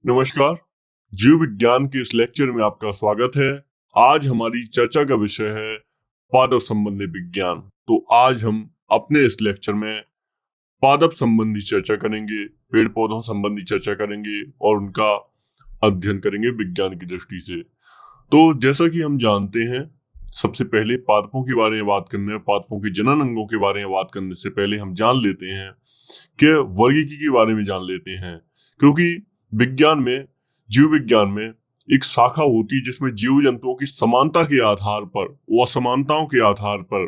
नमस्कार। जीव विज्ञान के इस लेक्चर में आपका स्वागत है। आज हमारी चर्चा का विषय है पादप संबंधी विज्ञान। तो आज हम अपने इस लेक्चर में पादप संबंधी चर्चा करेंगे, पेड़ पौधों संबंधी चर्चा करेंगे और उनका अध्ययन करेंगे विज्ञान की दृष्टि से। तो जैसा कि हम जानते हैं, सबसे पहले पादपों के बारे में बात करने में, पादपों के जनन अंगों के बारे में बात करने से पहले हम जान लेते हैं कि वर्गीकी के बारे में जान लेते हैं। क्योंकि विज्ञान में, जीव विज्ञान में एक शाखा होती है जिसमें जीव जंतुओं की समानता के आधार पर व असमानताओं के आधार पर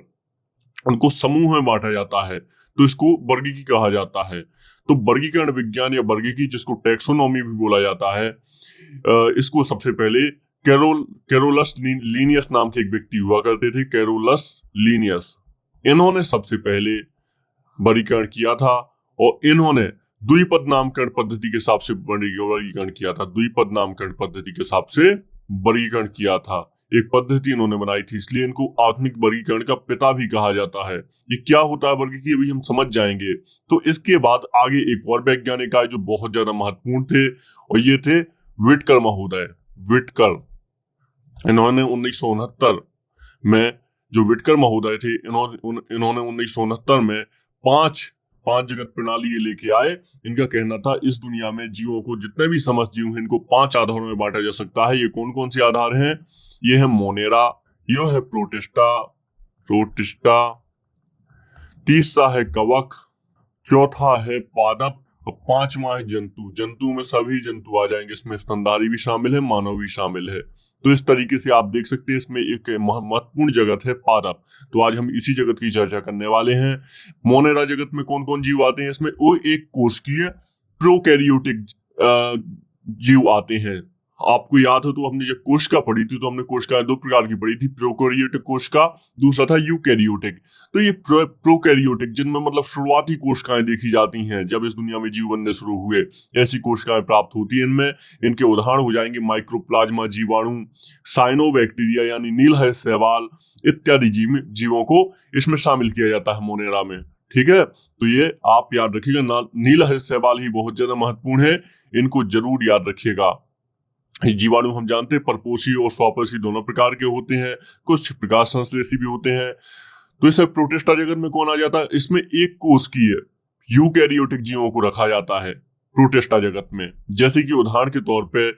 उनको समूह में बांटा जाता है, तो इसको वर्गीकी कहा जाता है। तो वर्गीकरण विज्ञान या वर्गीकी, जिसको टैक्सोनॉमी भी बोला जाता है, इसको सबसे पहले कैरोलस लीनियस नाम के एक व्यक्ति हुआ करते थे, कैरोलस लीनियस। इन्होंने सबसे पहले वर्गीकरण किया था और इन्होंने द्विपद नामकरण पद्धति के हिसाब से वर्गीकरण किया था। द्विपद नामकरण पद्धति के हिसाब से वर्गीकरण किया था, एक पद्धति इन्होंने बनाई थी, इसलिए इनको आधुनिक वर्गीकरण का पिता भी कहा जाता है। ये क्या होता है वर्गीकरण, अभी हम समझ जाएंगे। तो इसके बाद आगे एक और वैज्ञानिक आए जो बहुत ज्यादा महत्वपूर्ण थे, और ये थे विटकर महोदय। विटकर, इन्होंने 1969 में, जो विटकर महोदय थे, इन्होंने 1969 में पांच जगत प्रणाली ये लेके आए। इनका कहना था इस दुनिया में जीवों को, जितने भी समस्त जीव हैं, इनको 5 आधारों में बांटा जा सकता है। ये कौन कौन से आधार हैं? ये है मोनेरा, ये है प्रोटिस्टा, तीसरा है कवक, चौथा है पादप और पांचवा है जंतु। जंतु में सभी जंतु आ जाएंगे, इसमें स्तनधारी भी शामिल है, मानव भी शामिल है। तो इस तरीके से आप देख सकते हैं इसमें एक महत्वपूर्ण जगत है पादप। तो आज हम इसी जगत की चर्चा करने वाले हैं। मोनेरा जगत में कौन कौन जीव आते हैं? इसमें वो एक कोशिकीय प्रोकैरियोटिक जीव आते हैं। आपको याद हो तो हमने जब कोशिका पढ़ी थी, तो हमने कोशिका 2 प्रकार की पढ़ी थी, प्रोकैरियोटिक कोशिका, दूसरा था यूकैरियोटिक। तो ये प्रोकैरियोटिक, जिनमें मतलब शुरुआती कोशिकाएं देखी जाती हैं, जब इस दुनिया में जीव बनने शुरू हुए, ऐसी कोशिकाएं प्राप्त होती हैं इनमें। इनके उदाहरण हो जाएंगे माइक्रोप्लाज्मा जीवाणु, साइनोबैक्टीरिया यानी नीलहर शैवाल इत्यादि जीवों को इसमें शामिल किया जाता है मोनेरा में। ठीक है, तो ये आप याद रखिएगा, नीलहर शैवाल ही बहुत ज्यादा महत्वपूर्ण है, इनको जरूर याद रखिएगा। जीवाणु हम जानते हैं परपोषी और स्वपर्शी दोनों प्रकार के होते हैं, कुछ प्रकाश संश्लेषी भी होते हैं। तो इस प्रोटिस्टा जगत में कौन आ जाता है? इसमें एक कोशिकीय यूकैरियोटिक जीवों को रखा जाता है प्रोटिस्टा जगत में। जैसे कि उदाहरण के तौर पे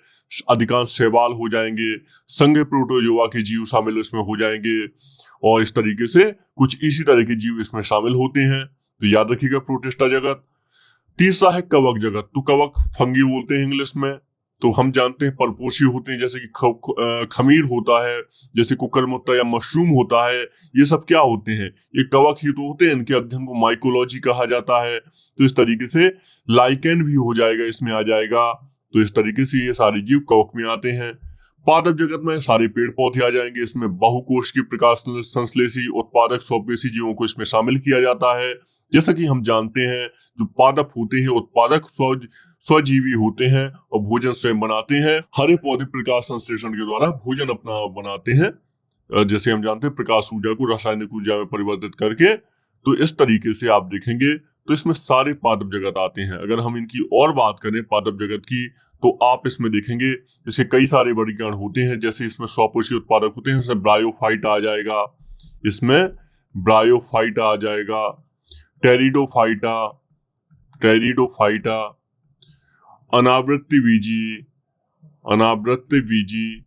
अधिकांश शैवाल हो जाएंगे, संघ प्रोटोजोआ के जीव शामिल इसमें हो जाएंगे, और इस तरीके से कुछ इसी तरह के जीव इसमें शामिल होते हैं। तो याद रखिएगा प्रोटिस्टा जगत। तीसरा है कवक जगत। तो कवक फंगी बोलते हैं इंग्लिश में। तो हम जानते हैं परपोषी होते हैं, जैसे कि खमीर होता है, जैसे कुकुरमुत्ता या मशरूम होता है। ये सब क्या होते हैं? ये कवक ही तो होते हैं। इनके अध्ययन को माइकोलॉजी कहा जाता है। तो इस तरीके से लाइकेन भी हो जाएगा, इसमें आ जाएगा। तो इस तरीके से ये सारे जीव कवक में आते हैं। पादप जगत में सारे पेड़ पौधे आ जाएंगे। इसमें बहुकोश की प्रकाश संश्लेषी उत्पादक स्वपेशी जीवों को इसमें शामिल किया जाता है। जैसा कि हम जानते हैं, जो पादप होते हैं उत्पादक स्वजीवी होते हैं और भोजन स्वयं बनाते हैं। हरे पौधे प्रकाश संश्लेषण के द्वारा भोजन अपना बनाते हैं, जैसे हम जानते हैं प्रकाश ऊर्जा को रासायनिक ऊर्जा में परिवर्तित करके। तो इस तरीके से आप देखेंगे तो इसमें सारे पादप जगत आते हैं। अगर हम इनकी और बात करें पादप जगत की, तो आप इसमें देखेंगे जैसे कई सारे वर्गीकरण होते हैं। जैसे इसमें स्वपोषी उत्पादक होते हैं, जैसे ब्रायोफाइट आ जाएगा, इसमें ब्रायोफाइट आ जाएगा, टेरिडोफाइटा, अनावृत्त बीजी,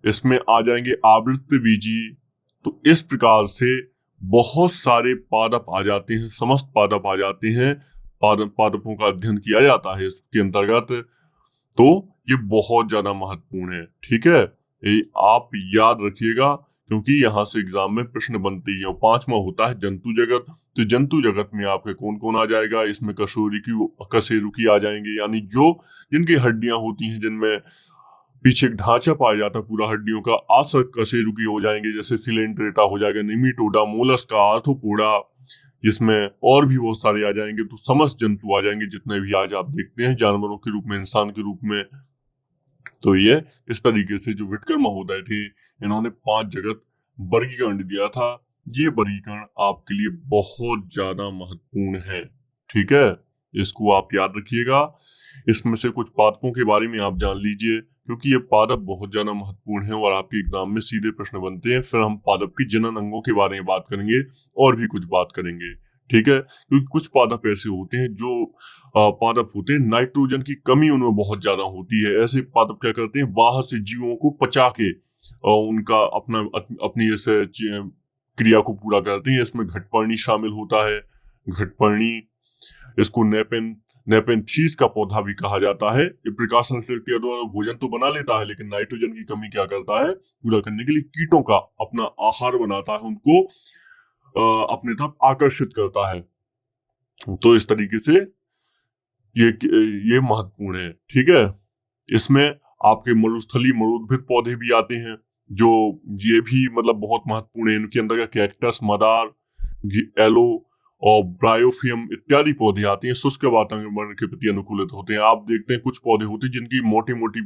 इसमें आ जाएंगे आवृत्त बीजी। तो इस प्रकार से बहुत सारे पादप आ जाते हैं, समस्त पादप आ जाते हैं। पादपों का अध्ययन किया जाता है इसके अंतर्गत। तो ये बहुत ज्यादा महत्वपूर्ण है। ठीक है, ये आप याद रखिएगा, क्योंकि यहाँ से एग्जाम में प्रश्न बनते ही हैं। 5वां होता है जंतु जगत। तो जंतु जगत में आपके कौन कौन आ जाएगा? इसमें कशेरुकी आ जाएंगे, यानी जो जिनकी हड्डियां होती हैं, जिनमें पीछे एक ढांचा पाया जाता है पूरा हड्डियों का, कशेरुकी हो जाएंगे। जैसे सिलेंट्रेटा हो जाएगा, निमिटोडा, मोलस्का, आर्थ्रोपोडा, जिसमें और भी बहुत सारे आ जाएंगे। तो समस्त जंतु आ जाएंगे, जितने भी आज आप देखते हैं जानवरों के रूप में, इंसान के रूप में। तो ये इस तरीके से जो विटकर महोदय थे, इन्होंने 5 जगत वर्गीकरण दिया था। ये वर्गीकरण आपके लिए बहुत ज्यादा महत्वपूर्ण है। ठीक है, इसको आप याद रखिएगा। इसमें से कुछ पादपों के बारे में आप जान लीजिए, क्योंकि ये पादप बहुत ज्यादा महत्वपूर्ण है और आपके एग्जाम में सीधे प्रश्न बनते हैं। फिर हम पादप की जनन अंगों के बारे में बात करेंगे और भी कुछ बात करेंगे, ठीक है। क्योंकि कुछ पादप ऐसे होते हैं जो पादप होते हैं नाइट्रोजन की कमी उनमें बहुत ज्यादा होती है। ऐसे पादप क्या करते हैं, बाहर से जीवों को पचा के उनका अपनी जैसे क्रिया को पूरा करते हैं। इसमें घटपर्णी शामिल होता है। घटपर्णी, इसको नेपेंथीस का पौधा भी कहा जाता है। ये प्रकाश संश्लेषण के द्वारा भोजन तो बना लेता है, लेकिन नाइट्रोजन की कमी क्या करता है, पूरा करने के लिए कीटों का अपना आहार बनाता है, उनको अपने तरफ आकर्षित करता है। तो इस तरीके से ये महत्वपूर्ण है, ठीक है। इसमें आपके मरुस्थलीय मरुद्भिद पौधे भी आते हैं, जो ये भी मतलब बहुत महत्वपूर्ण है। इनके अंदर कैक्टस, मदार, एलो और ब्रायोफियम इत्यादि पौधे आते हैं। शुष्क वातावरण के प्रति अनुकूलित होते हैं। आप देखते हैं कुछ पौधे होते हैं जिनकी मोटी मोटी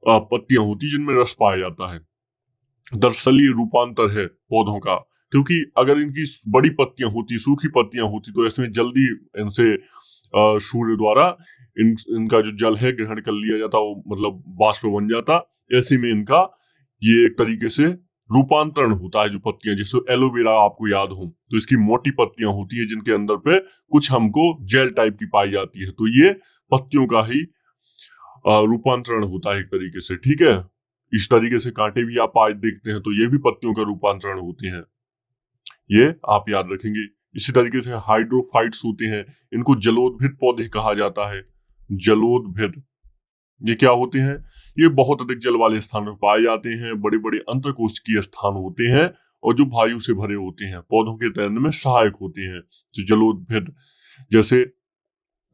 पत्तियां होती हैं, जिनमें रस पाया जाता है। दरअसल ये रूपांतर है पौधों का, क्योंकि अगर इनकी बड़ी पत्तियां होती, सूखी पत्तियां होती, तो इसमें जल्दी इनसे सूर्य द्वारा इनका जो जल है ग्रहण कर लिया जाता, वो मतलब वाष्प बन जाता। ऐसे में इनका ये एक तरीके से रूपांतरण होता है। जो पत्तियां, जैसे एलोवेरा आपको याद हो, तो इसकी मोटी पत्तियां होती है जिनके अंदर पे कुछ हमको जेल टाइप की पाई जाती है। तो ये पत्तियों का ही रूपांतरण होता है एक तरीके से, ठीक है। इस तरीके से कांटे भी आप आज देखते हैं, तो ये भी पत्तियों का रूपांतरण होते हैं, ये आप याद रखेंगे। इसी तरीके से हाइड्रोफाइट्स होते हैं, इनको जलोदभिद पौधे कहा जाता है। जलोदभिद ये क्या होते हैं, ये बहुत अधिक जल वाले स्थान में पाए जाते हैं। बड़े बड़े अंतरकोशिकीय स्थान होते हैं और जो वायु से भरे होते हैं, पौधों के तैरने में सहायक होते हैं। तो जलोदभिद, जैसे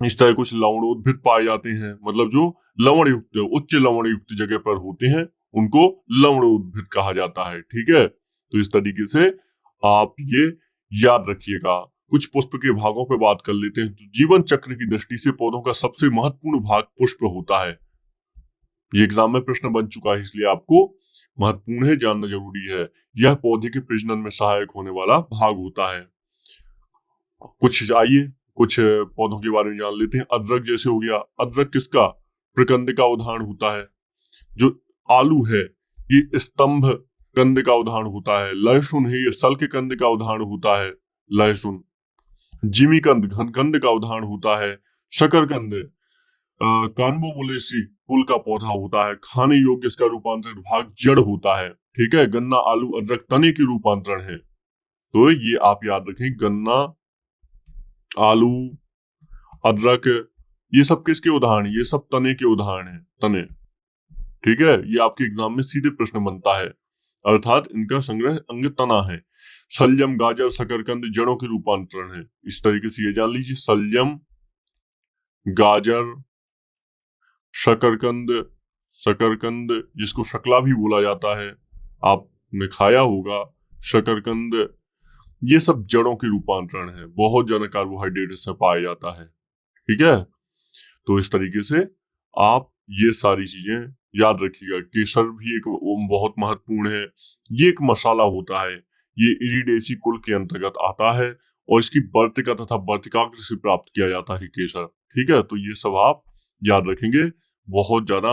इस तरह कुछ लवणोद्भिद पाए जाते हैं, मतलब जो लवण युक्त, उच्च लवण युक्त जगह पर होते हैं, उनको लवणोद्भिद कहा जाता है, ठीक है। तो इस तरीके से आप ये याद रखिएगा। कुछ पुष्प के भागों पे बात कर लेते हैं। जीवन चक्र की दृष्टि से पौधों का सबसे महत्वपूर्ण भाग पुष्प होता है। ये एग्जाम में प्रश्न बन चुका है, इसलिए आपको महत्वपूर्ण है, जानना जरूरी है। यह पौधे के प्रजनन में सहायक होने वाला भाग होता है। कुछ आइए कुछ पौधों के बारे में जान लेते हैं। अदरक जैसे हो गया, अदरक किसका, प्रकंद का उदाहरण होता है। जो आलू है, ये स्तंभ कंद का उदाहरण होता है। लहसुन है, ये सल के कंद का उदाहरण होता है, लहसुन। जिमीकंद घनकंद का उदाहरण होता है। शकरकंद कानबोबोलेसी फूल का पौधा होता है। खाने योग्य इसका रूपांतरित भाग जड़ होता है, ठीक है। गन्ना, आलू, अदरक तने के रूपांतरण है। तो ये आप याद रखें, गन्ना, आलू, अदरक, ये सब किसके उदाहरण, ये सब तने के उदाहरण हैं, तने, ठीक है। ये आपके एग्जाम में सीधे प्रश्न बनता है, अर्थात इनका संग्रह अंग तना है। सलजम, गाजर, शकरकंद जड़ों के रूपांतरण है। इस तरीके से ये जान लीजिए, सलजम, गाजर, शकरकंद, शकरकंद जिसको शकला भी बोला जाता है, आपने खाया होगा शकरकंद, ये सब जड़ों के रूपांतरण है। बहुत ज्यादा कार्बोहाइड्रेट इसमें पाया जाता है, ठीक है। तो इस तरीके से आप ये सारी चीजें याद रखिएगा। केसर भी एक बहुत महत्वपूर्ण है। ये एक मसाला होता है, ये इरिडेसी कुल के अंतर्गत आता है और इसकी वर्तिका तथा वर्तिकाग्र से प्राप्त किया जाता है केसर, ठीक है। तो ये सब आप याद रखेंगे, बहुत ज्यादा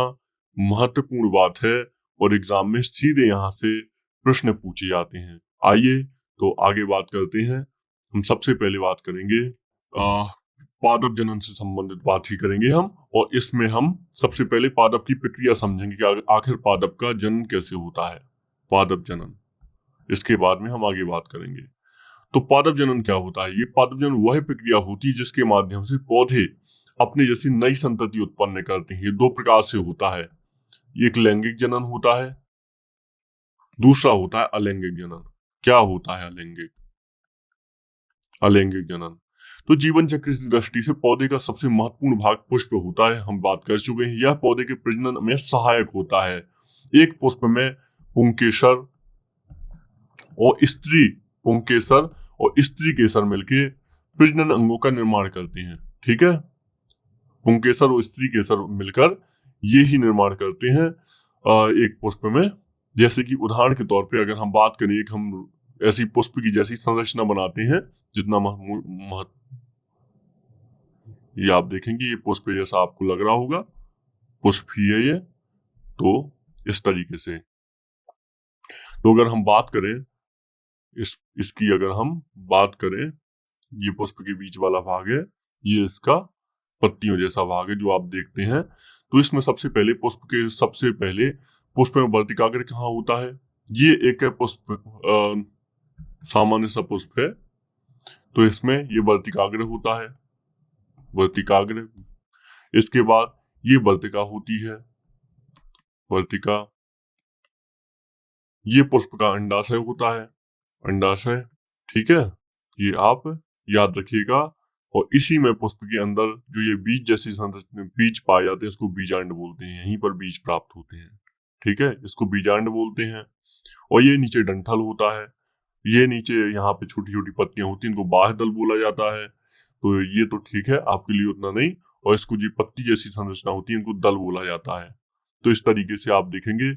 महत्वपूर्ण बात है और एग्जाम में सीधे यहाँ से प्रश्न पूछे जाते हैं। आइए तो आगे बात करते हैं। हम सबसे पहले बात करेंगे पादप जनन से संबंधित बात ही करेंगे हम, और इसमें हम सबसे पहले पादप की प्रक्रिया समझेंगे कि आखिर पादप का जनन कैसे होता है, पादप जनन। इसके बाद में हम आगे बात करेंगे। तो पादप जनन क्या होता है? ये पादप जनन वह प्रक्रिया होती है जिसके माध्यम से पौधे अपने जैसी नई संतति उत्पन्न करते हैं। ये दो प्रकार से होता है, एक लैंगिक जनन होता है, दूसरा होता है अलैंगिक जनन। क्या होता है अलैंगिक? अलैंगिक जनन तो जीवन चक्र की दृष्टि से पौधे का सबसे महत्वपूर्ण भाग पुष्प होता है। हम बात कर चुके हैं, यह पौधे के प्रजनन में सहायक होता है। एक पुष्प में पुंकेसर और स्त्री, पुंकेसर और स्त्री केसर मिलकर प्रजनन अंगों का निर्माण करते हैं, ठीक है। पुंकेसर और स्त्री केसर मिलकर ये ही निर्माण करते हैं एक पुष्प में। जैसे कि उदाहरण के तौर पे अगर हम बात करें, एक हम ऐसी पुष्प की जैसी संरचना बनाते हैं, जितना ये आप देखेंगे ये पुष्प जैसा आपको लग रहा होगा, पुष्प ही है ये। तो इस तरीके से, तो अगर हम बात करें इसकी अगर हम बात करें, ये पुष्प के बीच वाला भाग है, ये इसका पत्तियों जैसा भाग है जो आप देखते हैं। तो इसमें सबसे पहले पुष्प में वर्तिकाग्र कहाँ होता है? ये एक है पुष्प, सामान्य सा पुष्प है, तो इसमें ये वर्तिकाग्र होता है, वर्तिकाग्र। इसके बाद ये वर्तिका होती है, वर्तिका। ये पुष्प का अंडाशय होता है, अंडाशय। ठीक है, ये आप याद रखिएगा। और इसी में पुष्प के अंदर जो ये बीज जैसी संरचना, बीज पाए जाते हैं, इसको बीजांड बोलते हैं। यहीं पर बीज प्राप्त होते हैं। ठीक है, इसको बीजांड बोलते हैं। और ये नीचे डंठल होता है, ये नीचे यहाँ पे छोटी छोटी पत्तियां होती हैं, इनको बाह्य दल बोला जाता है। तो ये तो ठीक है, आपके लिए उतना नहीं। और इसको जो पत्ती जैसी संरचना होती है, इनको दल बोला जाता है। तो इस तरीके से आप देखेंगे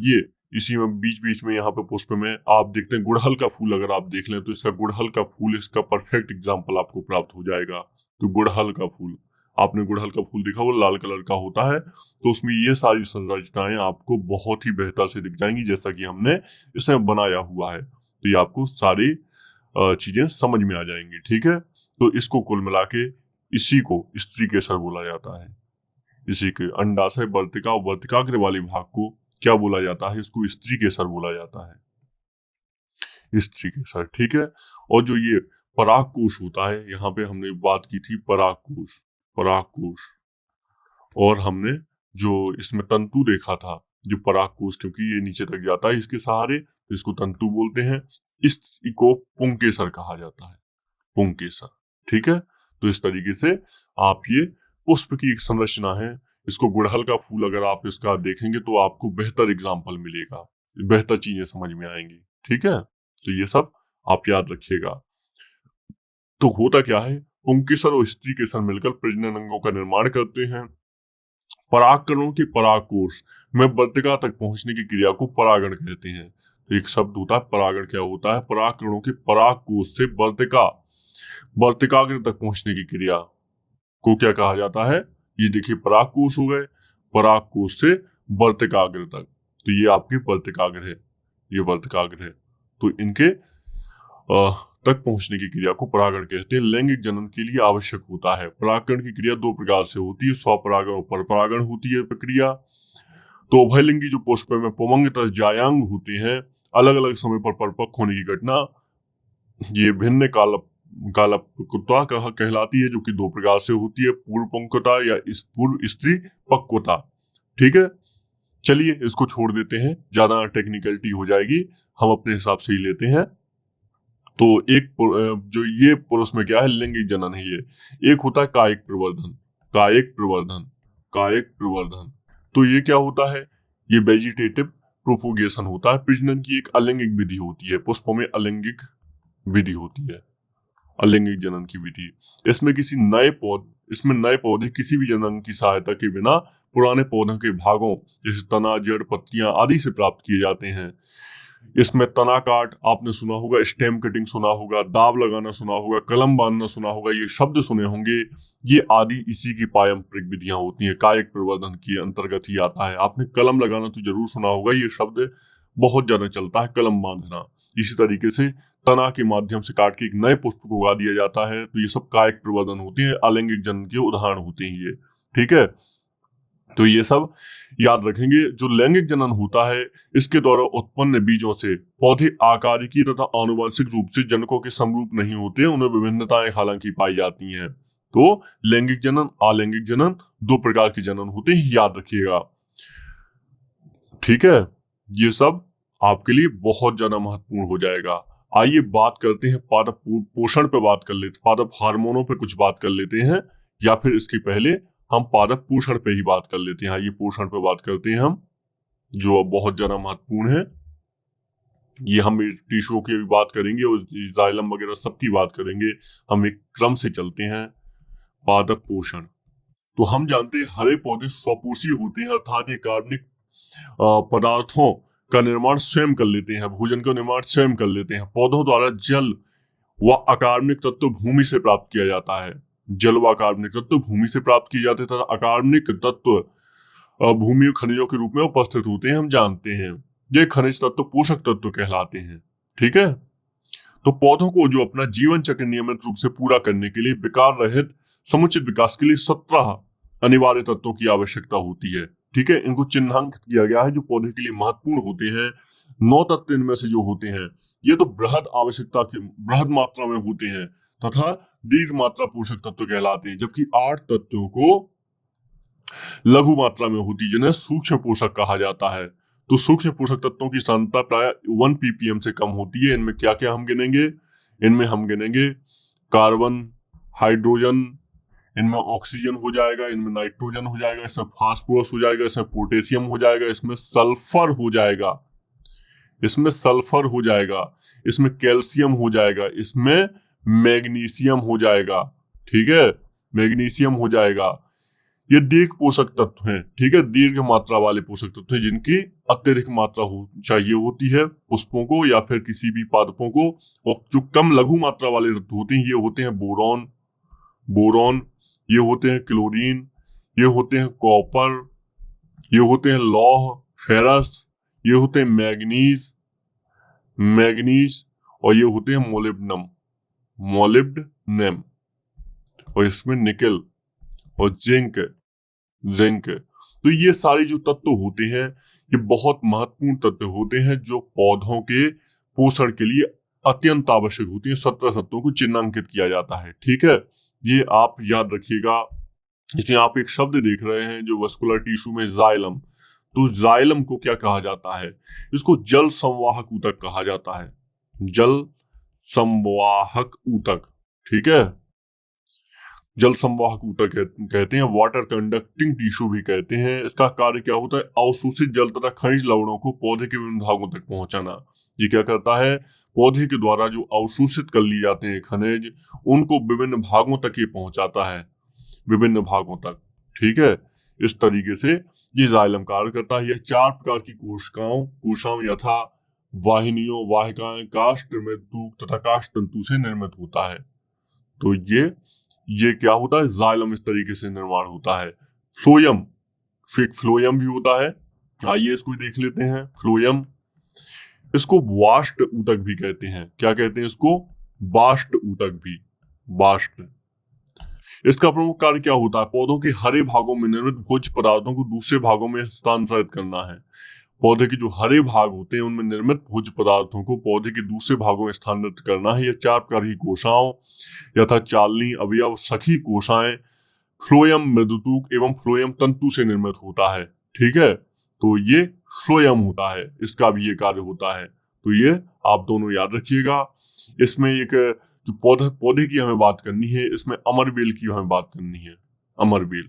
ये इसी में बीच बीच में यहाँ पे पुष्प में आप देखते हैं गुड़हल का फूल। अगर आप देख लें तो इसका गुड़हल का फूल इसका परफेक्ट एग्जाम्पल आपको प्राप्त हो जाएगा। तो गुड़हल का फूल, आपने गुड़हल का फूल देखा, वो लाल कलर का होता है। तो उसमें ये सारी संरचनाएं आपको बहुत ही बेहतर से दिख जाएंगी, जैसा कि हमने इसे बनाया हुआ है। तो ये आपको सारी चीजें समझ में आ जाएंगी। ठीक है, तो इसको कुल मिला के इसी को स्त्री केसर बोला जाता है। इसी के अंडाशय, वर्तिका और वर्तिकाग्र वाले भाग को क्या बोला जाता है? इसको स्त्री केसर बोला जाता है, स्त्री केसर। ठीक है, और जो ये परागकोश होता है, यहाँ पे हमने बात की थी परागकोश, परागकोश। और हमने जो इसमें तंतु देखा था, जो परागकोश, क्योंकि ये नीचे तक जाता है इसके सहारे, तो इसको तंतु बोलते हैं। इसको पुंकेसर कहा जाता है, पुंकेसर। ठीक है, तो इस तरीके से आप ये पुष्प की एक संरचना है। इसको गुड़हल का फूल अगर आप इसका देखेंगे तो आपको बेहतर एग्जाम्पल मिलेगा, बेहतर चीजें समझ में आएंगी। ठीक है, तो ये सब आप याद रखिएगा। तो होता क्या है, पुंकेसर और स्त्री केसर मिलकर प्रजनन अंगों का निर्माण करते हैं। परागकणों के परागकोश में वर्तिका तक पहुंचने की क्रिया को परागण कहते हैं। तो एक शब्द होता है परागण। क्या होता है? परागकणों के परागकोश से वर्तिकाग्र तक पहुंचने की क्रिया को क्या कहा जाता है? ये देखिए परागकोश हो गए, परागकोश से वर्तिकाग्र तक, तो ये आपके वर्तिकाग्र है, ये वर्तिकाग्र है। तो इनके तक पहुंचने की क्रिया को परागण कहते हैं। लैंगिक जनन के लिए आवश्यक होता है। परागण की क्रिया दो प्रकार से होती है, स्वपरागण और परपरागण होती है प्रक्रिया। तो उभयलिंगी जो पुष्प में पुमंग तथा जायांग होते हैं, अलग अलग समय पर परिपक्व होने की घटना ये भिन्न कालपक्वता कहलाती है, जो कि दो प्रकार से होती है, पूर्व पंक्वता या पूर्व स्त्री पक्वता। ठीक है, चलिए इसको छोड़ देते हैं, ज्यादा टेक्निकलिटी हो जाएगी, हम अपने हिसाब से ही लेते हैं। तो एक जो ये पुरुष में क्या है, लैंगिक जनन है ये। एक होता है कायिक प्रवर्धन, कायिक प्रवर्धन, कायिक प्रवर्धन। तो ये क्या होता है? ये वेजिटेटिव प्रोपोगेशन होता है। प्रजनन की एक अलैंगिक विधि होती है, पुष्पों में अलैंगिक विधि होती है, अलैंगिक जनन की विधि। इसमें नए पौधे किसी भी जनन की सहायता के बिना पुराने पौधों के भागों जैसे तना, जड़, पत्तियां आदि से प्राप्त किए जाते हैं। इसमें तना काट आपने सुना होगा, स्टेम कटिंग सुना होगा, दाब लगाना सुना होगा, कलम बांधना सुना होगा, ये शब्द सुने होंगे। ये आदि इसी की पारंपरिक विधियां होती हैं, कायिक प्रवर्धन के अंतर्गत ही आता है। आपने कलम लगाना तो जरूर सुना होगा, ये शब्द बहुत ज्यादा चलता है, कलम बांधना। इसी तरीके से तना के माध्यम से काट के एक नए पुष्प को उगा दिया जाता है। तो ये सब कायिक प्रवर्धन होती है, अलैंगिक जनन के उदाहरण होते हैं ये। ठीक है, तो ये सब याद रखेंगे। जो लैंगिक जनन होता है, इसके द्वारा उत्पन्न बीजों से पौधे आकारिकी तथा आनुवंशिक रूप से जनकों के समरूप नहीं होते, उनमें विभिन्नताएं हालांकि पाई जाती हैं। तो लैंगिक जनन, अलैंगिक जनन, दो प्रकार के जनन होते हैं, याद रखिएगा। ठीक है, ये सब आपके लिए बहुत ज्यादा महत्वपूर्ण हो जाएगा। आइए बात करते हैं पादप पोषण पे, बात कर लेते, पादप हार्मोनों पे कुछ बात कर लेते हैं, या फिर इसके पहले हम पादप पोषण पे ही बात कर लेते हैं। आइए पोषण पे बात करते हैं हम, जो बहुत ज्यादा महत्वपूर्ण है। ये हम टिश्यू की भी बात करेंगे और जाइलम वगैरह सबकी बात करेंगे। हम एक क्रम से चलते हैं। पादप पोषण, तो हम जानते हैं हरे पौधे स्वपोषी होते हैं, अर्थात ये कार्बनिक पदार्थों का निर्माण स्वयं कर लेते हैं, भोजन का निर्माण स्वयं कर लेते हैं। पौधों द्वारा जल व अकार्बनिक तत्व भूमि से प्राप्त किया जाता है। जल व अकार्बनिक तत्व भूमि से प्राप्त किए जाते हैं तथा अकार्बनिक तत्व भूमि में खनिजों के रूप में उपस्थित होते हैं, हम जानते हैं। ये खनिज तत्व पोषक तत्व कहलाते हैं। ठीक है, तो पौधों को जो अपना जीवन चक्र नियमित रूप से पूरा करने के लिए विकार रहित समुचित विकास के लिए 17 अनिवार्य तत्वों की आवश्यकता होती है। ठीक है, इनको चिन्हांकित किया गया है जो पौधे के लिए महत्वपूर्ण होते हैं। 9 तत्व इनमें से जो होते हैं ये तो बृहद मात्रा में होते हैं तथा दीर्घ मात्रा पोषक तत्व कहलाते हैं, जबकि 8 तत्वों को लघु मात्रा में होती जिन्हें सूक्ष्म पोषक कहा जाता है। तो सूक्ष्म पोषक तत्वों की सांद्रता प्राय 1 ppm से कम होती है। इनमें क्या क्या हम गिनेंगे? इनमें हम गिनेंगे कार्बन, हाइड्रोजन, इनमें ऑक्सीजन हो जाएगा, इनमें नाइट्रोजन हो जाएगा, इसमें फास्फोरस हो जाएगा, इसमें पोटेशियम हो जाएगा, इसमें सल्फर हो जाएगा, इसमें कैल्शियम हो जाएगा, इसमें मैग्नीशियम हो जाएगा। ठीक है, मैग्नीशियम हो जाएगा। ये दीर्घ पोषक तत्व हैं। ठीक है, दीर्घ मात्रा वाले पोषक तत्व हैं जिनकी अत्यधिक मात्रा चाहिए होती है पुष्पों को या फिर किसी भी पादपों को। और जो कम लघु मात्रा वाले तत्व होते हैं ये होते हैं बोरॉन, ये होते हैं क्लोरीन, ये होते हैं कॉपर, ये होते हैं लौह, फेरस, ये होते हैं मैग्नीज और ये होते हैं मोलिब्डेनम और इसमें निकेल और जिंक। तो ये सारे जो तत्व होते हैं ये बहुत महत्वपूर्ण तत्व होते हैं जो पौधों के पोषण के लिए अत्यंत आवश्यक होती हैं। 17 तत्वों को चिन्हांकित किया जाता है। ठीक है, ये आप याद रखिएगा। इसमें आप एक शब्द देख रहे हैं जो वस्कुलर टिश्यू में जाइलम, तो जाइलम को क्या कहा जाता है? इसको जल संवाहक ऊतक कहा जाता है, जल संवाहक ऊतक। ठीक है, जल संवाहक ऊतक कहते हैं, वाटर कंडक्टिंग टिश्यू भी कहते हैं। इसका कार्य क्या होता है? अवशोषित जल तथा खनिज लवणों को पौधे के विभिन्न भागों तक पहुंचाना। ये क्या करता है? पौधे के द्वारा जो अवशोषित कर लिए जाते हैं खनिज उनको विभिन्न भागों तक ये पहुंचाता है, विभिन्न भागों तक। ठीक है, इस तरीके से ये जाइलम कार्य करता है। यह 4 प्रकार की कोशिकाओं यथा वाहिनियों, वाहिकाएं, काष्ठ निर्मित तथा काष्ठ तंतु से निर्मित होता है। तो ये क्या होता है? जाइलम इस तरीके से निर्माण होता है। फ्लोएम भी होता है। आइए इसको देख लेते हैं। फ्लोएम, इसको बास्ट ऊतक भी कहते हैं। क्या कहते हैं इसको? बास्ट ऊतक भी, बास्ट। इसका प्रमुख कार्य क्या होता है? पौधों के हरे भागों में निर्मित भोज्य पदार्थों को दूसरे भागों में स्थानांतरित करना है। पौधे के जो हरे भाग होते हैं उनमें निर्मित भोज्य पदार्थों को पौधे के दूसरे भागों में स्थानांतरित करना है। यह 4 प्रकार की कोशाओं यथा चालनी, अवयव, सखी कोशाएं, फ्लोएम मृदुतूक एवं फ्लोएम तंतु से निर्मित होता है। ठीक है, तो ये फ्लोएम होता है, इसका भी ये कार्य होता है। तो ये आप दोनों याद रखिएगा। इसमें एक जो पौधे की हमें बात करनी है, इसमें अमरबेल की हमें बात करनी है। अमरबेल,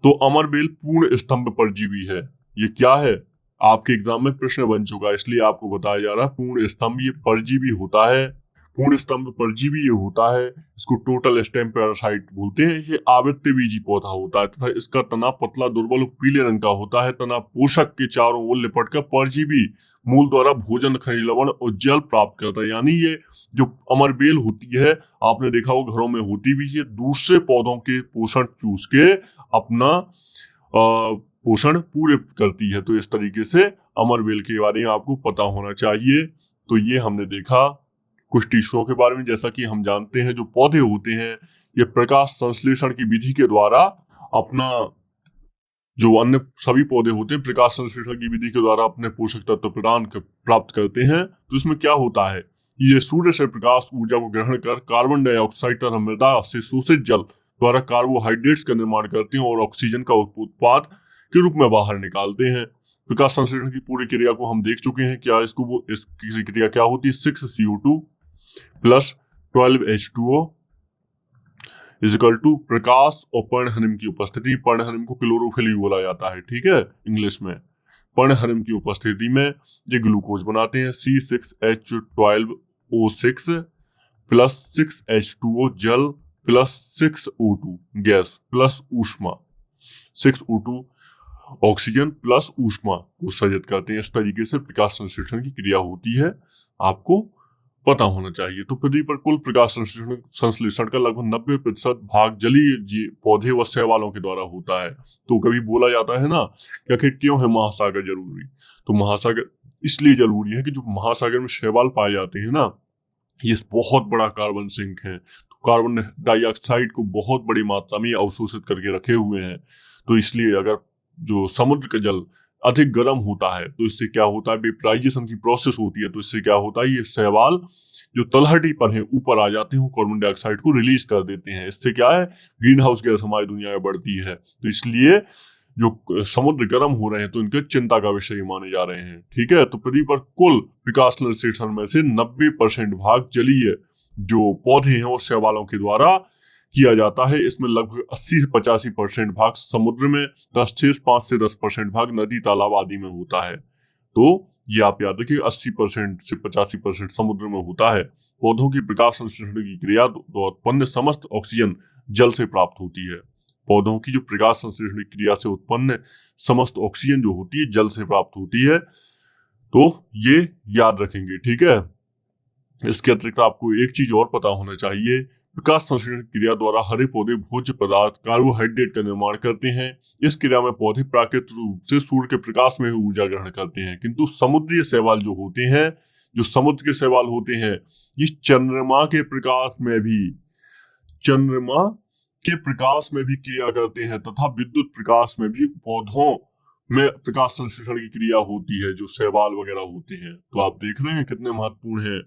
तो अमरबेल पूर्ण स्तंभ परजीवी है। ये क्या है? आपके एग्जाम में प्रश्न बन चुका है, इसलिए आपको बताया जा रहा है। पूर्ण स्तंभ ये परजीवी होता है, पूर्ण स्तंभ परजीवी ये होता है। इसको टोटल स्टेम पैरासाइट बोलते हैं। ये आवृत्तिबीजी पौधा होता है तथा इसका तना पतला, दुर्बल और पीले रंग का होता है। तना पोषक के चारों ओर लिपटकर परजीवी मूल द्वारा भोजन, खनिज लवण और जल प्राप्त करता है। यानी ये जो अमरबेल होती है, आपने देखा वो घरों में होती भी है, दूसरे पौधों के पोषण चूस के अपना पोषण पूरे करती है। तो इस तरीके से अमरबेल के बारे में आपको पता होना चाहिए। तो ये हमने देखा कुछ टिश्यूओं के बारे में। जैसा कि हम जानते हैं जो पौधे होते हैं ये प्रकाश संश्लेषण की विधि के द्वारा अपना, जो अन्य सभी पौधे होते हैं प्रकाश संश्लेषण की विधि के द्वारा अपने पोषक तत्व प्राप्त करते हैं। तो इसमें क्या होता है? ये सूर्य से प्रकाश ऊर्जा को ग्रहण कर कार्बन डाइऑक्साइड तथा मृदा से शोषित जल द्वारा कार्बोहाइड्रेट्स का निर्माण करते हैं और ऑक्सीजन का उत्पाद के रूप में बाहर निकालते हैं। प्रकाश संश्लेषण की पूरी क्रिया को हम देख चुके हैं। क्या इसकी क्रिया क्या होती है? 6CO2 plus 12H2O is equal to प्रकाश और पर्णहरिम की उपस्थिति। पर्णहरिम को क्लोरोफिल भी बोला जाता है। ठीक है, इंग्लिश में। पर्णहरिम की उपस्थिति में ये ग्लूकोज बनाते हैं। C6H12O6 प्लस 6H2O जल प्लस 6O2 गैस प्लस ऊष्मा, 6O2 ऑक्सीजन प्लस ऊष्मा को सृजित करते हैं। इस तरीके से प्रकाश संश्लेषण की क्रिया होती है। आपको पता होना चाहिए। तो पृथ्वी पर कुल प्रकाश संश्लेषण का लगभग 90% भाग जलीय पौधे व शैवालों के द्वारा होता है। तो कभी बोला जाता है ना कि आखिर क्यों है महासागर जरूरी, तो महासागर इसलिए जरूरी है कि जो महासागर में शैवाल पाए जाते हैं ना, ये बहुत बड़ा कार्बन सिंक है। तो कार्बन डाइऑक्साइड को बहुत बड़ी मात्रा में अवशोषित करके रखे हुए हैं। तो इसलिए अगर जो समुद्र का जल अधिक गर्म होता है तो इससे क्या होता है, वेपराइजेशन की प्रोसेस होती है, तो इससे क्या होता है, ये शैवाल जो तलहटी पर है ऊपर आ जाते हैं, कार्बन डाइऑक्साइड को रिलीज कर देते हैं। इससे क्या है, ग्रीन हाउस गैस हमारी दुनिया में बढ़ती है। तो इसलिए जो समुद्र गर्म हो रहे हैं तो इनके चिंता का विषय माने जा रहे हैं। ठीक है, तो पृथ्वी पर कुल विकास संश्लेषण में से 90% भाग जलीय जो पौधे हैं और शैवालों के द्वारा किया जाता है। इसमें लगभग 80 से 85% भाग समुद्र में, 5 से 10% भाग नदी तालाब आदि में होता है। तो ये आप याद रखिए, 80% से 85% समुद्र में होता है। पौधों की प्रकाश संश्लेषण की क्रिया द्वारा उत्पन्न समस्त ऑक्सीजन जल से प्राप्त होती है। पौधों की जो प्रकाश संश्लेषण की क्रिया से उत्पन्न समस्त ऑक्सीजन जो होती है जल से प्राप्त होती है। तो ये याद रखेंगे। ठीक है, इसके अतिरिक्त आपको एक चीज और पता होना चाहिए, विकास संश्लेषण क्रिया द्वारा हरे पौधे भोज्य पदार्थ कार्बोहाइड्रेट का निर्माण करते हैं। इस क्रिया में पौधे प्राकृतिक रूप से सूर्य के प्रकाश में ऊर्जा ग्रहण करते हैं, किंतु समुद्रीय शैवाल जो होते हैं, जो समुद्र के शैवाल होते हैं, ये चंद्रमा के प्रकाश में भी क्रिया करते हैं तथा विद्युत प्रकाश में भी पौधों में प्रकाश संश्लेषण की क्रिया होती है, जो शैवाल वगैरह होते हैं। तो आप देख रहे हैं कितने महत्वपूर्ण है।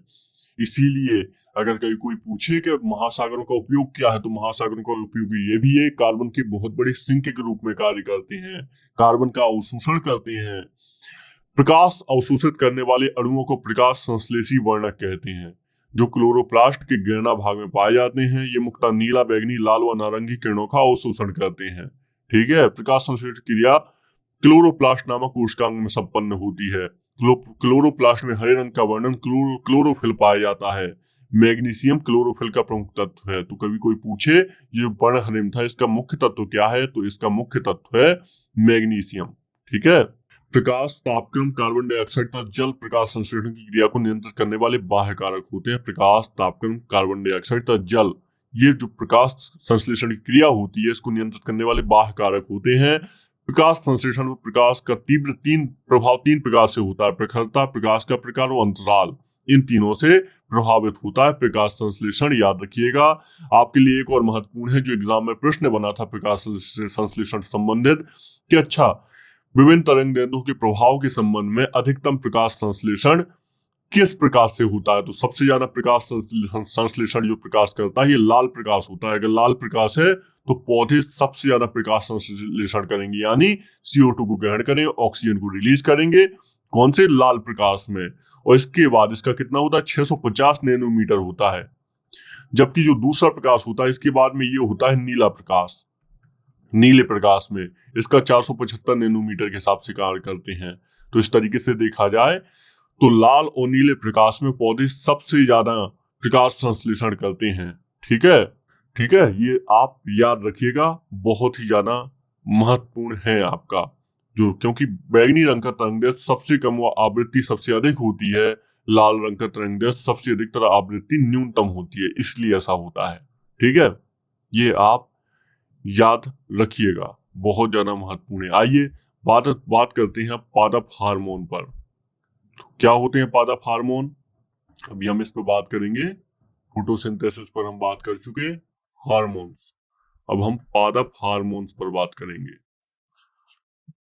इसीलिए अगर कहीं कोई पूछे कि महासागरों का उपयोग क्या है, तो महासागरों का उपयोग ये भी है, कार्बन के बहुत बड़े सिंक के रूप में कार्य करते हैं, कार्बन का अवशोषण करते हैं। प्रकाश अवशोषित करने वाले अणुओं को प्रकाश संश्लेषी वर्णक कहते हैं, जो क्लोरोप्लास्ट के गिरना भाग में पाए जाते हैं। ये मुख्यतः नीला, बैगनी, लाल व नारंगी किरणों का अवशोषण करते हैं। ठीक है, प्रकाश संश्लेषण क्रिया क्लोरोप्लास्ट नामक कोशिकांग में संपन्न होती है। क्लोरोप्लास्ट में हरे रंग का वर्णन क्लोरोफिल पाया जाता है। मैग्नीशियम क्लोरोफिल का प्रमुख तत्व है। तो कभी कोई पूछे ये वर्णहरिम था, इसका मुख्य तत्व क्या है, तो इसका मुख्य तत्व है मैग्नीशियम। ठीक है, प्रकाश तापक्रम, कार्बन डाइऑक्साइड तथा जल प्रकाश संश्लेषण की क्रिया को नियंत्रित करने वाले बाह्य कारक होते हैं। प्रकाश, तापक्रम, कार्बन डाइऑक्साइड तथा जल, ये जो प्रकाश संश्लेषण की क्रिया होती है, इसको नियंत्रित करने वाले बाह्य कारक होते हैं। प्रकाश संश्लेषण में प्रकाश का तीव्र प्रभाव तीन प्रकार से होता है, प्रखरता, प्रकाश का प्रकार और अंतराल। इन तीनों से प्रभावित होता है प्रकाश संश्लेषण। याद रखिएगा। आपके लिए एक और महत्वपूर्ण है जो एग्जाम में प्रश्न बना था प्रकाश संश्लेषण संबंधित, कि अच्छा विभिन्न तरंगदैर्ध्यों के प्रभाव के संबंध में अधिकतम प्रकाश संश्लेषण किस प्रकाश से होता है। तो सबसे ज्यादा प्रकाश संश्लेषण जो प्रकाश करता है, ये लाल प्रकाश होता है। अगर लाल प्रकाश है तो पौधे सबसे ज्यादा प्रकाश संश्लेषण करेंगे, यानी CO2 को ग्रहण करेंगे, ऑक्सीजन को रिलीज करेंगे। कौन से? लाल प्रकाश में। और इसके बाद इसका कितना होता है? 650 नैनोमीटर होता है। जबकि जो दूसरा प्रकाश होता है, इसके बाद में ये होता है नीला प्रकाश। नीले प्रकाश में इसका 475 नैनोमीटर के हिसाब से कार्य करते हैं। तो इस तरीके से देखा जाए तो लाल और नीले प्रकाश में पौधे सबसे ज्यादा प्रकाश संश्लेषण करते हैं। ठीक है, ठीक है, ये आप याद रखिएगा, बहुत ही ज्यादा महत्वपूर्ण है आपका, जो क्योंकि बैगनी रंग का तरंगदैर्ध्य सबसे कम व आवृत्ति सबसे अधिक होती है, लाल रंग का तरंगदैर्ध्य सबसे अधिकतर आवृत्ति न्यूनतम होती है, इसलिए ऐसा होता है। ठीक है, ये आप याद रखिएगा, बहुत ज्यादा महत्वपूर्ण है। आइए बात करते हैं पादप हार्मोन पर। क्या होते हैं पादप हार्मोन? अभी हम इस पर बात करेंगे। फोटोसिंथेसिस पर हम बात कर चुके, हार्मोन्स। अब हम पादप हार्मोन्स पर बात करेंगे।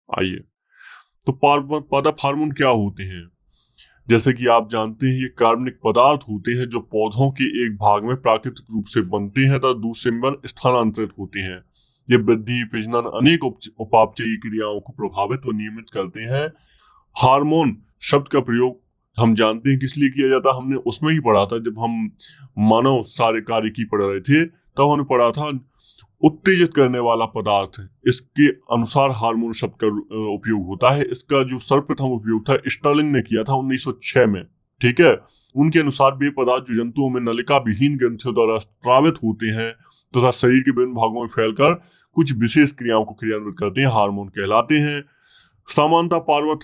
आइए, तो पादप हार्मोन क्या होते हैं? जैसे कि आप जानते हैं, ये कार्बनिक पदार्थ होते हैं जो पौधों के एक भाग में प्राकृतिक रूप से बनते हैं तथा दूसरे में स्थानांतरित होते हैं। ये वृद्धि, प्रजनन, अनेक उपापचयी क्रियाओं को प्रभावित व नियमित करते हैं। हार्मोन शब्द का प्रयोग हम जानते हैं किस लिए किया जाता है, हमने उसमें ही पढ़ा था जब हम मानव सारे कार्य की पढ़ रहे थे, तब हमने पढ़ा था उत्तेजित करने वाला पदार्थ। इसके अनुसार हार्मोन शब्द का उपयोग होता है। इसका जो सर्वप्रथम उपयोग था स्टर्लिंग ने किया था 1906 में। ठीक है, उनके अनुसार वे पदार्थ जो जंतुओं में नलिका विहीन ग्रंथियों द्वारा स्रावित होते हैं तथा शरीर के विभिन्न भागों में फैलकर कुछ विशेष क्रियाओं को क्रियान्वित करते हैं, हार्मोन कहलाते हैं। सामान्यतः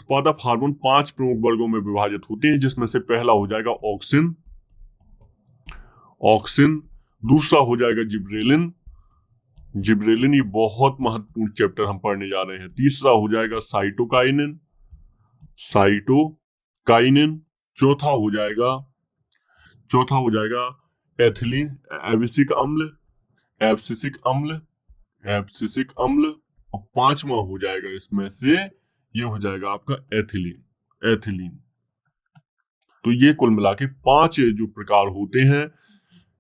पादप हार्मोन 5 प्रमुख वर्गों में विभाजित होते हैं, जिसमें से पहला हो जाएगा ऑक्सिन, ऑक्सिन। दूसरा हो जाएगा जिब्रेलिन। जिब्रेलिन ये बहुत महत्वपूर्ण चैप्टर हम पढ़ने जा रहे हैं। तीसरा हो जाएगा साइटोकाइनिन। साइटोकाइनिन। चौथा हो जाएगा एथिलीन, एबिसिक अम्ल, एब्सिसिक अम्ल, एब्सिसिक अम्ल। और पांचवा हो जाएगा इसमें से, ये हो जाएगा आपका एथिलीन, एथिलीन। तो ये कुल मिला के 5 जो प्रकार होते हैं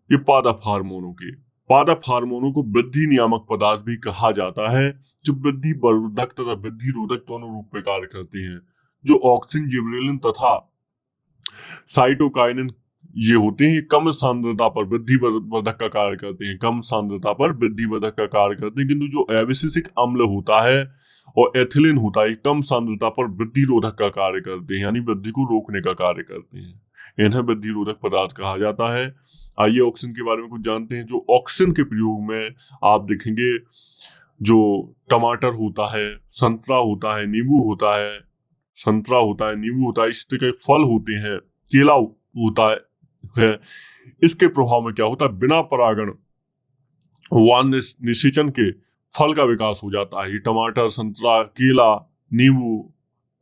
ये पादप हार्मोनों के। पादप हार्मोनों को वृद्धि नियामक पदार्थ भी कहा जाता है, जो वृद्धि वर्धक तथा वृद्धि रोधक दोनों रूप में कार्य करते हैं। जो ऑक्सिन, जिबरेलिन तथा साइटोकाइनिन ये होते हैं, ये कम सांद्रता पर वृद्धि वर्धक का कार्य करते हैं, कम सांद्रता पर वृद्धि वर्धक का कार्य करते हैं। किंतु जो एबिसिसिक अम्ल होता है और एथिलीन होता है, कम सांद्रता पर वृद्धि रोधक का कार्य करते हैं, यानी वृद्धि को रोकने का कार्य करते हैं। इन्हें वृद्धि रोधक पदार्थ कहा जाता है। आइए ऑक्सिन के बारे में कुछ जानते हैं। जो ऑक्सिन के प्रयोग में आप देखेंगे, जो टमाटर होता है, संतरा होता है, नींबू होता है, संतरा होता है, नींबू होता है, इस तरह के फल होते हैं, केला होता है, इसके प्रभाव में क्या होता है, बिना परागण वान निषेचन के फल का विकास हो जाता है। ये टमाटर, संतरा, केला, नींबू,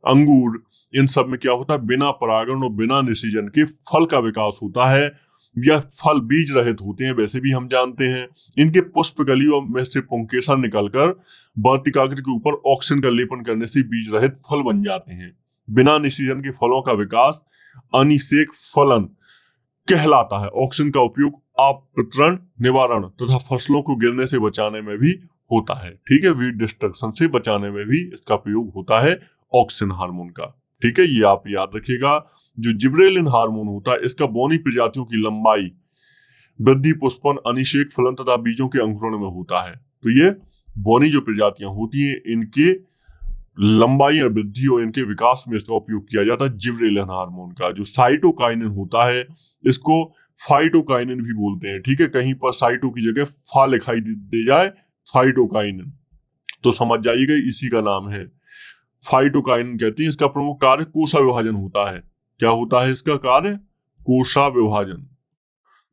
अंगूर, इन सब में क्या होता है, बिना परागण और बिना निषेचन के फल का विकास होता है। यह फल बीज रहित होते हैं, वैसे भी हम जानते हैं। इनके पुष्प कलियों में से पुंकेसर निकलकर वर्तिकाग्र के ऊपर ऑक्सीजन का लेपन करने से बीज रहित फल बन जाते हैं। बिना निषेचन के फलों का विकास अनिषेक फलन कहलाता है। ऑक्सीजन का उपयोग अपतरण निवारण तथा फसलों को गिरने से बचाने में भी होता है। ठीक है, वीड डिस्ट्रक्शन से बचाने में भी इसका प्रयोग होता है ऑक्सीजन हार्मोन का। ठीक है, ये आप याद रखिएगा। जो जिब्रेलिन हार्मोन होता है, इसका बौनी प्रजातियों की लंबाई, वृद्धि, पुष्पन, अनिषेक फलन तथा बीजों के अंकुरण में होता है। तो ये बौनी जो प्रजातियां होती हैं, इनके लंबाई और वृद्धि और इनके विकास में इसका उपयोग किया जाता है जिब्रेलिन हार्मोन का। जो साइटोकाइनिन होता है, इसको फाइटोकाइनिन भी बोलते हैं। ठीक है, कहीं पर साइटो की जगह फा लिखाई दे जाए, फाइटोकाइनिन, तो समझ जाइएगा इसी का नाम है। फाइटोकाइनिन कहते हैं। इसका प्रमुख कार्य कोशा विभाजन होता है। क्या होता है इसका कार्य? कोशा विभाजन।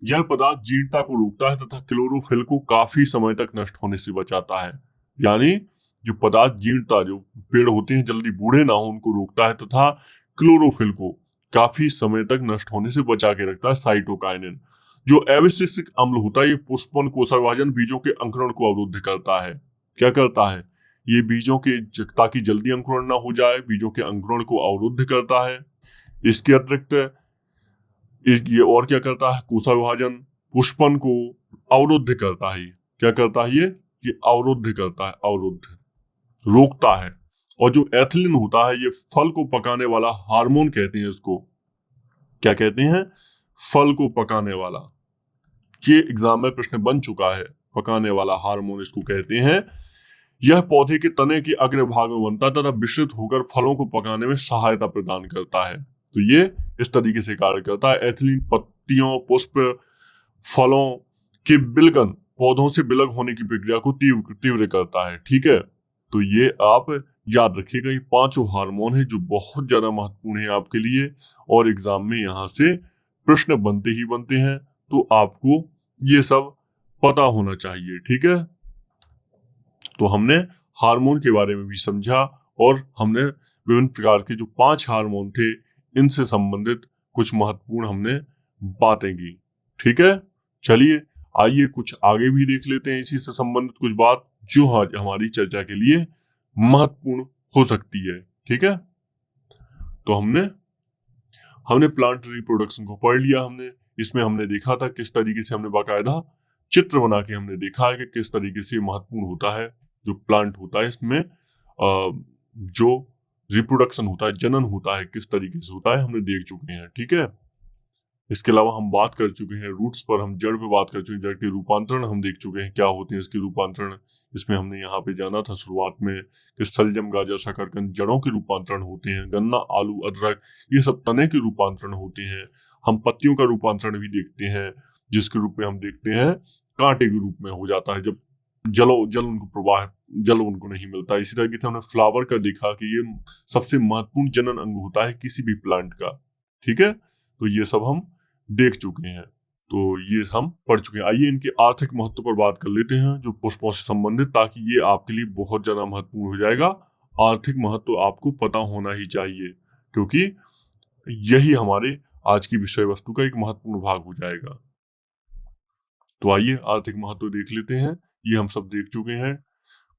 यह पदार्थ जीर्णता को रोकता है तथा क्लोरोफिल को काफी समय तक नष्ट होने से बचाता है। यानी जो पदार्थ जीर्णता, जो पेड़ होते हैं जल्दी बूढ़े ना हो, उनको रोकता है तथा क्लोरोफिल को काफी समय तक नष्ट होने से बचा के रखता है साइटोकाइनिन। जो एबिसिसिक अम्ल होता है, ये पुष्पन, कोशा विभाजन, बीजों के अंकुरण को अवरुद्ध करता है। क्या करता है? ये बीजों के, ताकि जल्दी अंकुरण ना हो जाए, बीजों के अंकुरण को अवरुद्ध करता है। इसके अतिरिक्त ये और क्या करता है? कोशा विभाजन, पुष्पन को अवरुद्ध करता है। क्या करता है ये अवरुद्ध करता है, अवरुद्ध, रोकता है। और जो एथिलीन होता है, ये फल को पकाने वाला हार्मोन कहते हैं इसको। क्या कहते हैं? फल को पकाने वाला। ये एग्जाम में प्रश्न बन चुका है। पकाने वाला हार्मोन इसको कहते हैं। यह पौधे के तने के अग्र भाग में बनता है तथा विस्तृत होकर फलों को पकाने में सहायता प्रदान करता है। तो ये इस तरीके से कार्य करता है। एथिलीन पत्तियों, पुष्प, फलों के बिलगन, पौधों से बिलग होने की प्रक्रिया को तीव्र करता है। ठीक है, तो ये आप याद रखिएगा। ये 5 हार्मोन है जो बहुत ज्यादा महत्वपूर्ण है आपके लिए, और एग्जाम में यहाँ से प्रश्न बनते ही बनते हैं। तो आपको ये सब पता होना चाहिए। ठीक है, तो हमने हार्मोन के बारे में भी समझा, और हमने विभिन्न प्रकार के जो 5 हार्मोन थे, इनसे संबंधित कुछ महत्वपूर्ण हमने बातें की। ठीक है, चलिए आइए कुछ आगे भी देख लेते हैं इसी से संबंधित कुछ बात जो आज हमारी चर्चा के लिए महत्वपूर्ण हो सकती है। ठीक है, तो हमने प्लांट रिप्रोडक्शन को पढ़ लिया। हमने इसमें हमने देखा था किस तरीके से, हमने बाकायदा चित्र बना के हमने देखा है कि किस तरीके से महत्वपूर्ण होता है जो प्लांट होता है, इसमें जो रिप्रोडक्शन होता है, जनन होता है, किस तरीके से होता है, हमने देख चुके हैं। ठीक है, इसके अलावा हम बात कर चुके हैं रूट्स पर, हम जड़ पे बात कर चुके हैं, जड़ के रूपांतरण हम देख चुके हैं, क्या होते हैं इसके रूपांतरण। इसमें हमने यहाँ पे जाना था शुरुआत में कि सलजम, गाजर, शकरकंद जड़ों के रूपांतरण होते हैं। गन्ना, आलू, अदरक, ये सब तने के रूपांतरण होते हैं। हम पत्तियों का रूपांतरण भी देखते हैं, जिसके रूप में हम देखते हैं कांटे के रूप में हो जाता है, जब जल उनको नहीं मिलता। इसी तरीके से हमने फ्लावर का देखा कि ये सबसे महत्वपूर्ण जनन अंग होता है किसी भी प्लांट का। ठीक है, तो ये सब हम देख चुके हैं। तो ये हम पढ़ चुके हैं। आइए इनके आर्थिक महत्व पर बात कर लेते हैं जो पुष्पों से संबंधित, ताकि ये आपके लिए बहुत ज्यादा महत्वपूर्ण हो जाएगा। आर्थिक महत्व आपको पता होना ही चाहिए, क्योंकि यही हमारे आज की विषय वस्तु का एक महत्वपूर्ण भाग हो जाएगा। तो आइए आर्थिक महत्व देख लेते हैं। ये हम सब देख चुके हैं।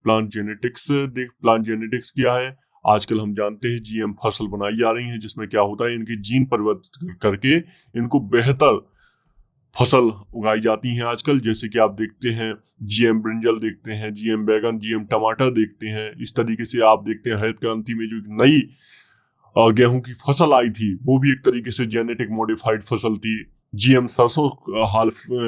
प्लांट जेनेटिक्स क्या है? आजकल हम जानते हैं जीएम फसल बनाई जा रही है, जिसमें क्या होता है, इनके जीन परिवर्तित करके इनको बेहतर फसल उगाई जाती हैं आजकल। जैसे कि आप देखते हैं जीएम ब्रिंजल देखते हैं, जीएम बैगन, जीएम टमाटर देखते हैं। इस तरीके से आप देखते हैं हरित क्रांति में जो एक नई गेहूं की फसल आई थी, वो भी एक तरीके से जेनेटिक मॉडिफाइड फसल थी। जीएम सरसों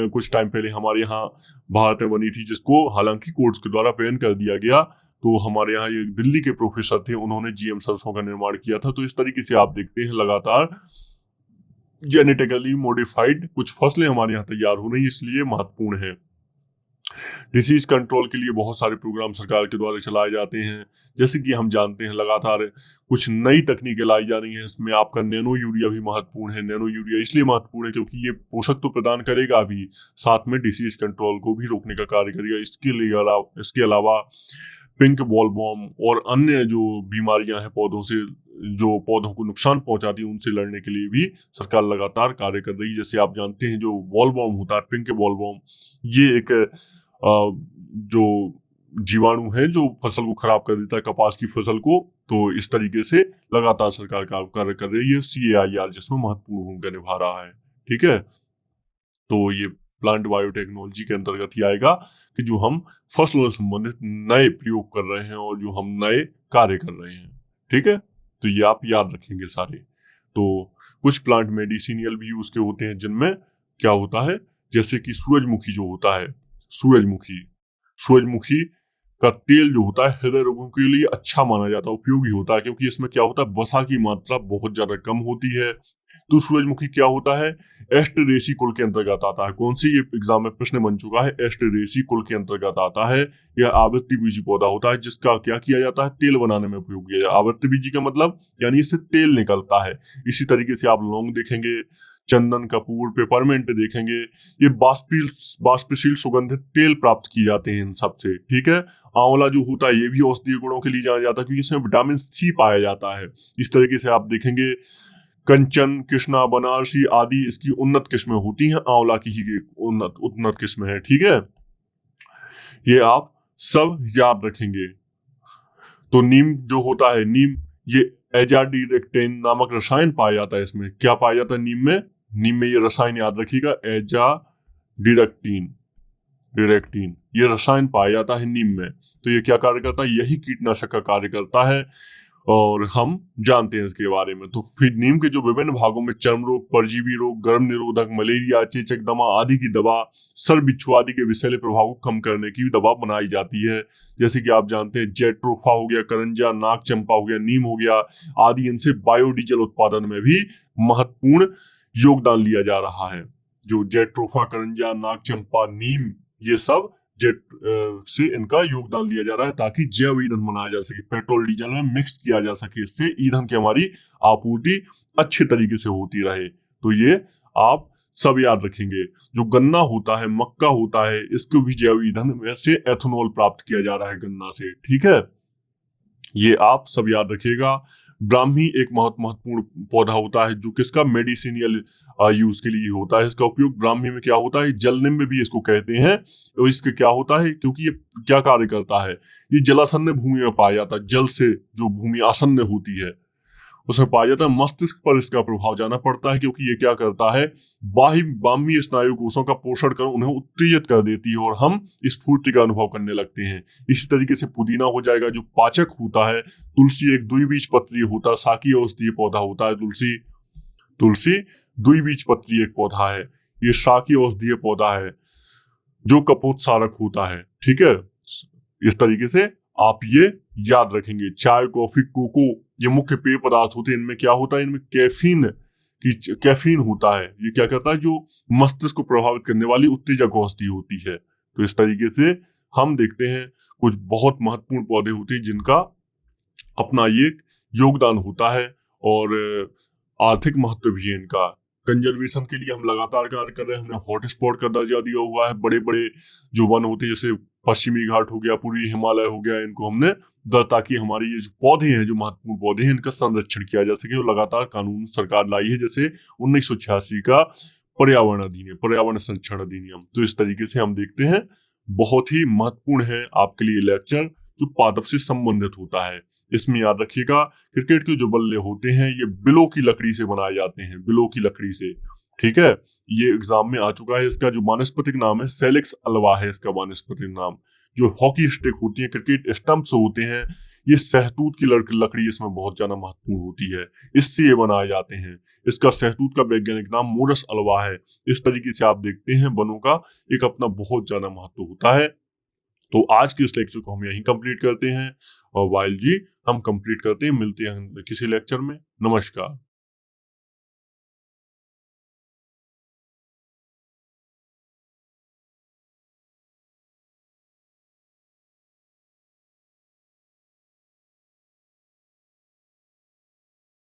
कुछ टाइम पहले हमारे यहाँ भारत में बनी थी, जिसको हालांकि कोर्ट्स के द्वारा बैन कर दिया गया। तो हमारे यहाँ ये दिल्ली के प्रोफेसर थे, उन्होंने जीएम सरसों का निर्माण किया था। तो इस तरीके से आप देखते हैं लगातार जेनेटिकली मॉडिफाइड कुछ फसलें हमारे यहाँ तैयार हो रही, इसलिए महत्वपूर्ण है। डिसीज कंट्रोल के लिए बहुत सारे प्रोग्राम सरकार के द्वारा चलाए जाते हैं। जैसे कि हम जानते हैं लगातार कुछ नई तकनीकें लाई जा रही हैं। इसमें आपका नैनो यूरिया भी महत्वपूर्ण है। नैनो यूरिया इसलिए महत्वपूर्ण है क्योंकि ये पोषक तो प्रदान करेगा भी, साथ में डिसीज कंट्रोल को भी रोकने का कार्य करेगा। इसके अलावा पिंक बॉलवर्म और अन्य जो बीमारियां हैं पौधों से, जो पौधों को नुकसान पहुंचाती है, उनसे लड़ने के लिए भी सरकार लगातार कार्य कर रही है। जैसे आप जानते हैं जो बॉलवर्म होता है, पिंक बॉलवर्म, ये एक जो जीवाणु है जो फसल को खराब कर देता है, कपास की फसल को। तो इस तरीके से लगातार सरकार कार्य कर रही है। CAIR जिसमें महत्वपूर्ण भूमिका निभा रहा है। ठीक है, तो ये प्लांट बायोटेक्नोलॉजी के अंतर्गत ही आएगा कि जो हम फसलों से संबंधित नए प्रयोग कर रहे हैं और जो हम नए कार्य कर रहे हैं। ठीक है, तो ये आप याद रखेंगे सारे। तो कुछ प्लांट मेडिसिनियल भी यूज के होते हैं, जिनमें क्या होता है, जैसे कि सूरजमुखी जो होता है, सूरजमुखी का तेल जो होता है हृदय रोगों के लिए अच्छा माना जाता है, उपयोगी होता है, क्योंकि इसमें क्या होता है, वसा की मात्रा बहुत ज्यादा कम होती है। तो सूरजमुखी क्या होता है, एस्टेरेसी कुल के अंतर्गत आता है। कौन सी, ये एग्जाम में प्रश्न बन चुका है, एस्टेरेसी कुल के अंतर्गत आता है। यह आवृत्ति बीजी पौधा होता है, जिसका क्या किया जाता है, तेल बनाने में उपयोग किया जाता है। आवृत्ति बीजी का मतलब यानी इससे तेल निकलता है। इसी तरीके से आप लौंग देखेंगे, चंदन, कपूर, पेपरमेंट देखेंगे, ये बाष्पशील सुगंधित तेल प्राप्त किए जाते हैं इन सब से। ठीक है, आंवला जो होता है ये भी औषधीय गुणों के लिए जाना जाता है, क्योंकि इसमें विटामिन C पाया जाता है। इस तरीके से आप देखेंगे कंचन, कृष्णा, बनारसी आदि इसकी उन्नत किस्में होती हैं। आंवला की ही उन्नत किस्में है। ठीक है, ये आप सब याद रखेंगे। तो नीम जो होता है, नीम, ये एजाडिरेक्टेन नामक रसायन पाया जाता है। इसमें क्या पाया जाता है, नीम में ये रसायन याद रखिएगा, एजाडिरेक्टिन, ये रसायन पाया जाता है नीम में। तो ये क्या कार्य करता है, यही कीटनाशक का कार्य करता है, और हम जानते हैं इसके बारे में। तो फिर नीम के जो विभिन्न भागों में चर्म रोग, परजीवी रोग, गर्भ निरोधक, मलेरिया, चेचक, दमा आदि की दवा, सर बिच्छू आदि के विषैले प्रभाव को कम करने की दवा बनाई जाती है। जैसे कि आप जानते हैं जेट्रोफा हो गया, करंजा, नाग चंपा हो गया, नीम हो गया आदि, इनसे बायोडीजल उत्पादन में भी महत्वपूर्ण योगदान लिया जा रहा है। जो जेट्रोफा, करंजा, नाग चंपा, नीम, ये सब से इनका योगदान लिया जा रहा है, ताकि जैव ईंधन बनाया जा सके, पेट्रोल डीजल में मिक्स किया जा सके, इससे ईंधन की हमारी आपूर्ति अच्छे तरीके से होती रहे। तो ये आप सब याद रखेंगे। जो गन्ना होता है, मक्का होता है, इसको भी जैव ईंधन में से एथेनॉल प्राप्त किया जा रहा है गन्ना से। ठीक है, ये आप सब याद रखिएगा। ब्राह्मी एक महत्वपूर्ण पौधा होता है, जो किसका, मेडिसिनियल यूज के लिए होता है। इसका उपयोग ब्राह्मी में क्या होता है, जलनिम में भी इसको कहते हैं। तो इसके क्या होता है, क्योंकि ये क्या कार्य करता है, ये जलासन्न भूमि में पाया जाता है। जल से जो भूमि आसन्न होती है उसमें पाया जाता है। मस्तिष्क पर इसका प्रभाव जाना पड़ता है, क्योंकि ये क्या करता है, बाह्य स्नायु कोषों का पोषण कर उन्हें उत्तेजित कर देती है, और हम स्फूर्ति का अनुभव करने लगते हैं। इसी तरीके से पुदीना हो जाएगा। जो पाचक होता है, तुलसी एक द्विबीजपत्री होता है, शाकीय औषधीय पौधा होता है। तुलसी द्विबीजपत्री एक पौधा है, ये शाकीय औषधीय पौधा है जो कपोत्सारक होता है। ठीक है, इस तरीके से आप ये याद रखेंगे। चाय, कॉफी, कोको, ये मुख्य पेय पदार्थ होते हैं। इनमें क्या होता है, इनमें कैफीन होता है। ये क्या करता है, जो मस्तिष्क को प्रभावित करने वाली उत्तेजक औषधि होती है। तो इस तरीके से हम देखते हैं कुछ बहुत महत्वपूर्ण पौधे होते हैं जिनका अपना ये योगदान होता है, और आर्थिक महत्व भी है इनका। कंजर्वेशन के लिए हम लगातार कार्य कर रहे हैं। हमने हॉटस्पॉट का दर्जा दिया हुआ है। बड़े बड़े जो वन होते हैं जैसे पश्चिमी घाट हो गया, पूर्वी हिमालय हो गया, इनको हमने ताकि हमारे ये जो पौधे हैं, जो महत्वपूर्ण पौधे हैं, इनका संरक्षण किया जा सके। और लगातार कानून सरकार लाई है, जैसे 1986 का पर्यावरण अधिनियम, पर्यावरण संरक्षण अधिनियम। तो इस तरीके से हम देखते हैं बहुत ही महत्वपूर्ण है आपके लिए लेक्चर जो पादप से संबंधित होता है। इसमें याद रखिएगा क्रिकेट के जो बल्ले होते हैं ये बिलो की लकड़ी से बनाए जाते हैं, बिलो की लकड़ी से। ठीक है, ये एग्जाम में आ चुका है। इसका जो वानस्पतिक नाम है सेलेक्स अल्वा है इसका वानस्पतिक नाम। जो हॉकी स्टिक होती है, क्रिकेट स्टंप्स होते हैं, ये सहतूत की लकड़ी इसमें बहुत ज्यादा महत्वपूर्ण होती है, इससे ये बनाए जाते हैं। इसका सहतूत का वैज्ञानिक नाम मोरस अल्वा है। इस तरीके से आप देखते हैं वनों का एक अपना बहुत ज्यादा महत्व होता है। तो आज के इस लेक्चर को हम यहीं कंप्लीट करते हैं और वाइल जी हम कंप्लीट करते हैं। मिलते हैं किसी लेक्चर में। नमस्कार।